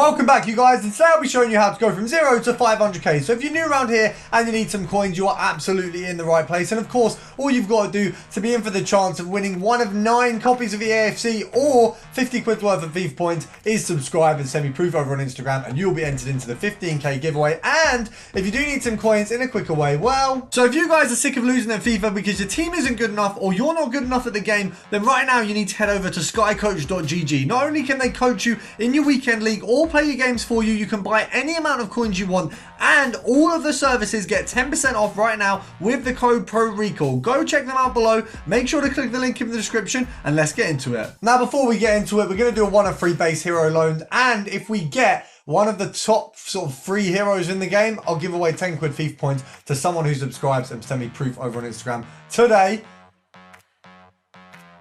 Welcome back, you guys, and today I'll be showing you how to go from 0 to 500k. So if you're new around here and you need some coins, you are absolutely in the right place. And of course, all you've got to do to be in for the chance of winning one of 9 copies of EAFC or 50 quid worth of FIFA points is subscribe and send me proof over on Instagram, and you'll be entered into the 15k giveaway. And if you do need some coins in a quicker way, well, so if you guys are sick of losing at FIFA because your team isn't good enough or you're not good enough at the game, then right now you need to head over to skycoach.gg. Not only can they coach you in your weekend league or play your games for you can buy any amount of coins you want, and all of the services get 10% off right now with the code PRORECALL. Go check them out below. Make sure to click the link in the description, and let's get into it. Now, before we get into it, we're going to do a 1 of 3 base hero loans, and if we get one of the top sort of 3 heroes in the game, I'll give away 10 quid FIFA points to someone who subscribes and send me proof over on Instagram today.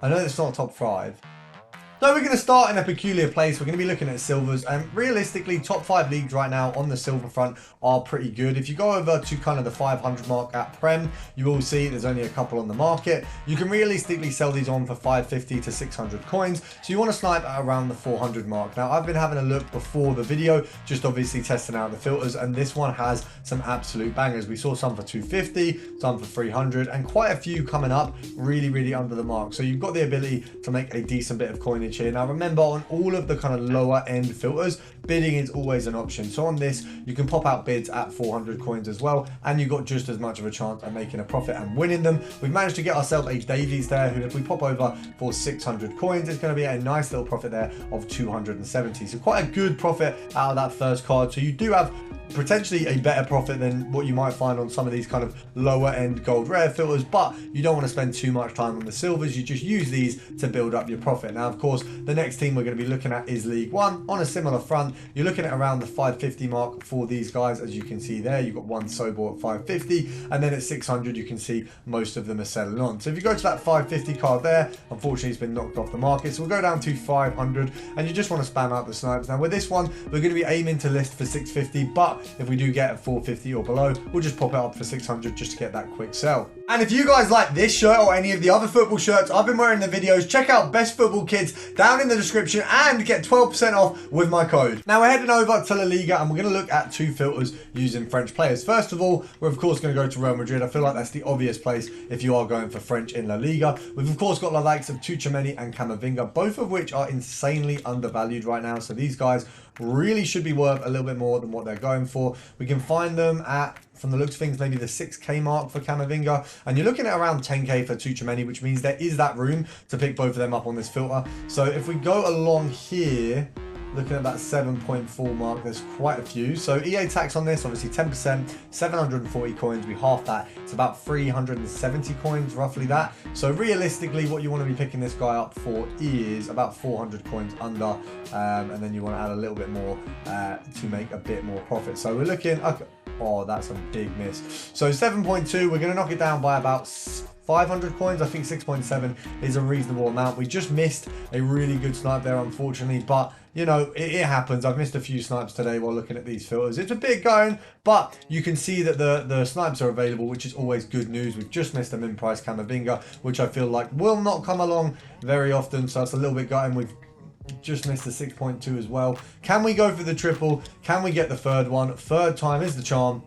I know it's not top 5. So we're going to start in a peculiar place. We're going to be looking at silvers, and realistically top 5 leagues right now on the silver front are pretty good. If you go over to kind of the 500 mark at Prem, you will see there's only a couple on the market. You can realistically sell these on for 550 to 600 coins, so you want to snipe at around the 400 mark. Now, I've been having a look before the video, just obviously testing out the filters, and this one has some absolute bangers. We saw some for 250, some for 300, and quite a few coming up really under the mark. So you've got the ability to make a decent bit of coinage here. Now remember, on all of the kind of lower end filters, bidding is always an option. So on this, you can pop out bids at 400 coins as well, and you've got just as much of a chance at making a profit and winning them. We've managed to get ourselves a Davies there, who if we pop over for 600 coins, it's going to be a nice little profit there of 270. So quite a good profit out of that first card. So you do have potentially a better profit than what you might find on some of these kind of lower end gold rare filters, but you don't want to spend too much time on the silvers. You just use these to build up your profit. Now, of course, the next team we're going to be looking at is League One. On a similar front, you're looking at around the 550 mark for these guys. As you can see there, you've got one Sobor at 550, and then at 600 you can see most of them are selling on. So if you go to that 550 card there, unfortunately it's been knocked off the market, so we'll go down to 500, and you just want to spam out the snipes. Now with this one, we're going to be aiming to list for 650, but if we do get a 450 or below, we'll just pop it up for 600 just to get that quick sell. And if you guys like this shirt or any of the other football shirts I've been wearing in the videos, check out Best Football Kids down in the description and get 12% off with my code. Now we're heading over to La Liga, and we're going to look at 2 filters using French players. First of all, we're of course going to go to Real Madrid. I feel like that's the obvious place if you are going for French in La Liga. We've of course got the likes of Tchouaméni and Camavinga, both of which are insanely undervalued right now. So these guys really should be worth a little bit more than what they're going for. We can find them at, from the looks of things, maybe the 6k mark for Camavinga, and you're looking at around 10k for Tchouaméni, which means there is that room to pick both of them up on this filter. So if we go along here, looking at that 7.4 mark, there's quite a few. So EA tax on this, obviously 10%, 740 coins, we half that, it's about 370 coins, roughly that. So realistically, what you want to be picking this guy up for is about 400 coins under, and then you want to add a little bit more to make a bit more profit. So we're looking, okay, oh, that's a big miss. So 7.2, we're going to knock it down by about 500 coins. I think 6.7 is a reasonable amount. We just missed a really good snipe there, unfortunately, but you know, it happens. I've missed a few snipes today while looking at these filters. It's a bit going, but you can see that the snipes are available, which is always good news. We've just missed a min price Camavinga, which I feel like will not come along very often, so it's a little bit gutting. We've just missed the 6.2 as well. Can we go for the triple? Can we get the third one? Third time is the charm,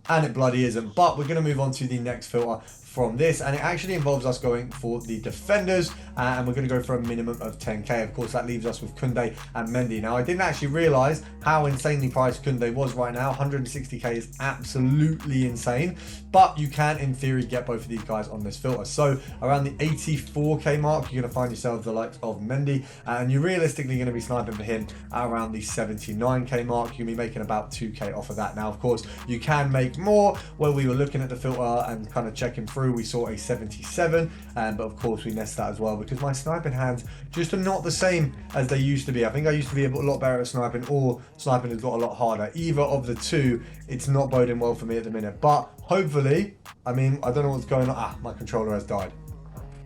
and it bloody isn't. But we're going to move on to the next filter from this, and it actually involves us going for the defenders, and we're going to go for a minimum of 10k. Of course, that leaves us with Koundé and Mendy. Now, I didn't actually realize how insanely priced Koundé was right now. 160k is absolutely insane, but you can in theory get both of these guys on this filter. So around the 84k mark, you're going to find yourself the likes of Mendy, and you're realistically going to be sniping for him at around the 79k mark. You're going to be making about 2k off of that. Now, of course, you can make more. Where we were looking at the filter and kind of checking through, we saw a 77, but of course we missed that as well because my sniping hands just are not the same as they used to be. I think I used to be a lot better at sniping, or sniping has got a lot harder. Either of the two, it's not boding well for me at the minute, but hopefully, I mean, I don't know what's going on. My controller has died.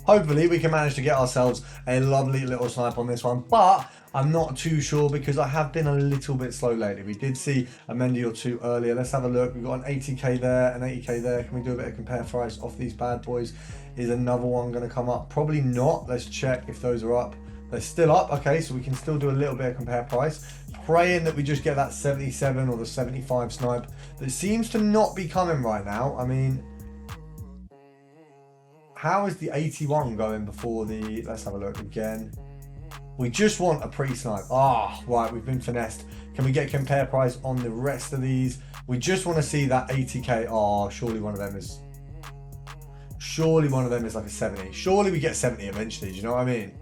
Hopefully we can manage to get ourselves a lovely little snipe on this one, but I'm not too sure because I have been a little bit slow lately. We did see a Mendy or two earlier. Let's have a look. We've got an 80k there, an 80k there. Can we do a bit of compare price off these bad boys? Is another one going to come up? Probably not. Let's check if those are up. They're still up. Okay, so we can still do a little bit of compare price. Praying that we just get that 77 or the 75 snipe that seems to not be coming right now. I mean, how is the 81 going before the... Let's have a look again. We just want a pre-snipe. Ah, right, we've been finessed. Can we get compare price on the rest of these? We just want to see that 80k. Oh, surely one of them is... Surely one of them is like a 70. Surely we get 70 eventually, do you know what I mean?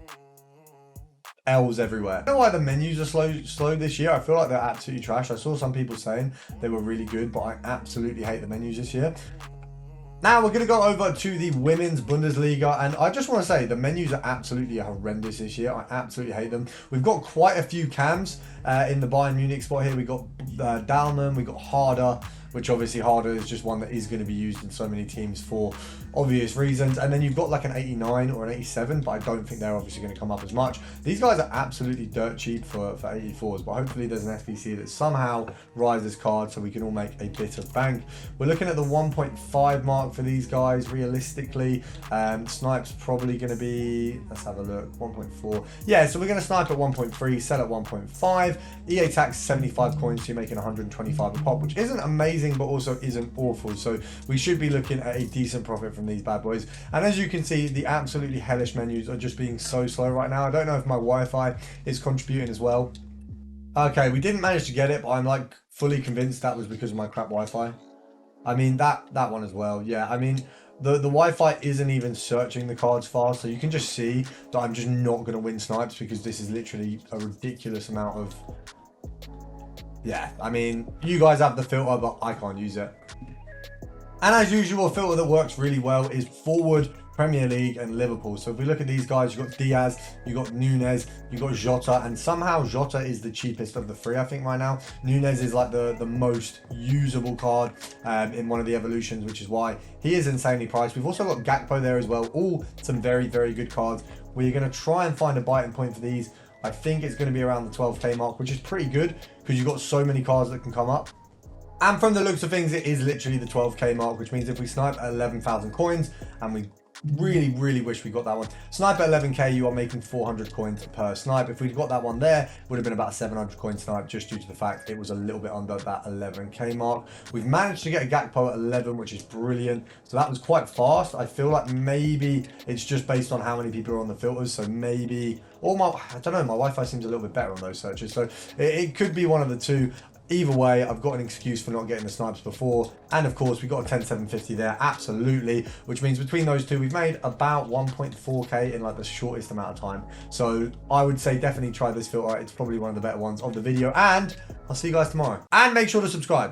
L's everywhere. I don't know why the menus are slow this year. I feel like they're absolutely trash. I saw some people saying they were really good, but I absolutely hate the menus this year. Now we're going to go over to the Women's Bundesliga, and I just want to say the menus are absolutely horrendous this year. I absolutely hate them. We've got quite a few cams in the Bayern Munich spot here. We got Dalman, we got Harder, which obviously Harder is just one that is going to be used in so many teams for obvious reasons. And then you've got like an 89 or an 87, but I don't think they're obviously going to come up as much. These guys are absolutely dirt cheap for 84s, but hopefully there's an SBC that somehow rises card so we can all make a bit of bank. We're looking at the 1.5 mark for these guys realistically. Snipe's probably going to be, let's have a look, 1.4. Yeah, so we're going to snipe at 1.3, sell at 1.5. EA tax 75 coins, so you're making 125 a pop, which isn't amazing, but also isn't awful. So we should be looking at a decent profit from these bad boys. And as you can see, the absolutely hellish menus are just being so slow right now. I don't know if my Wi-Fi is contributing as well. Okay, we didn't manage to get it, but I'm like fully convinced that was because of my crap Wi-Fi. I mean, that one as well. Yeah, I mean, the Wi-Fi isn't even searching the cards fast, so you can just see that I'm just not going to win snipes because this is literally a ridiculous amount of... Yeah, I mean, you guys have the filter, but I can't use it. And as usual, a filter that works really well is Forward, Premier League, and Liverpool. So if we look at these guys, you've got Diaz, you've got Nunes, you've got Jota, and somehow Jota is the cheapest of the three, I think, right now. Nunes is like the most usable card in one of the evolutions, which is why he is insanely priced. We've also got Gakpo there as well. All some very, very good cards. We're going to try and find a biting point for these. I think it's going to be around the 12k mark, which is pretty good because you've got so many cards that can come up. And from the looks of things, it is literally the 12k mark, which means if we snipe at 11,000 coins, and we really, really wish we got that one. Snipe at 11k, you are making 400 coins per snipe. If we'd got that one there, it would have been about a 700 coin snipe, just due to the fact it was a little bit under that 11k mark. We've managed to get a Gakpo at 11, which is brilliant. So that was quite fast. I feel like maybe it's just based on how many people are on the filters. So maybe, or I don't know, my Wi-Fi seems a little bit better on those searches. So it could be one of the two. Either way, I've got an excuse for not getting the snipes before. And of course, we got a 10,750 there, absolutely. Which means between those two, we've made about 1.4k in like the shortest amount of time. So I would say definitely try this filter. It's probably one of the better ones of the video. And I'll see you guys tomorrow. And make sure to subscribe.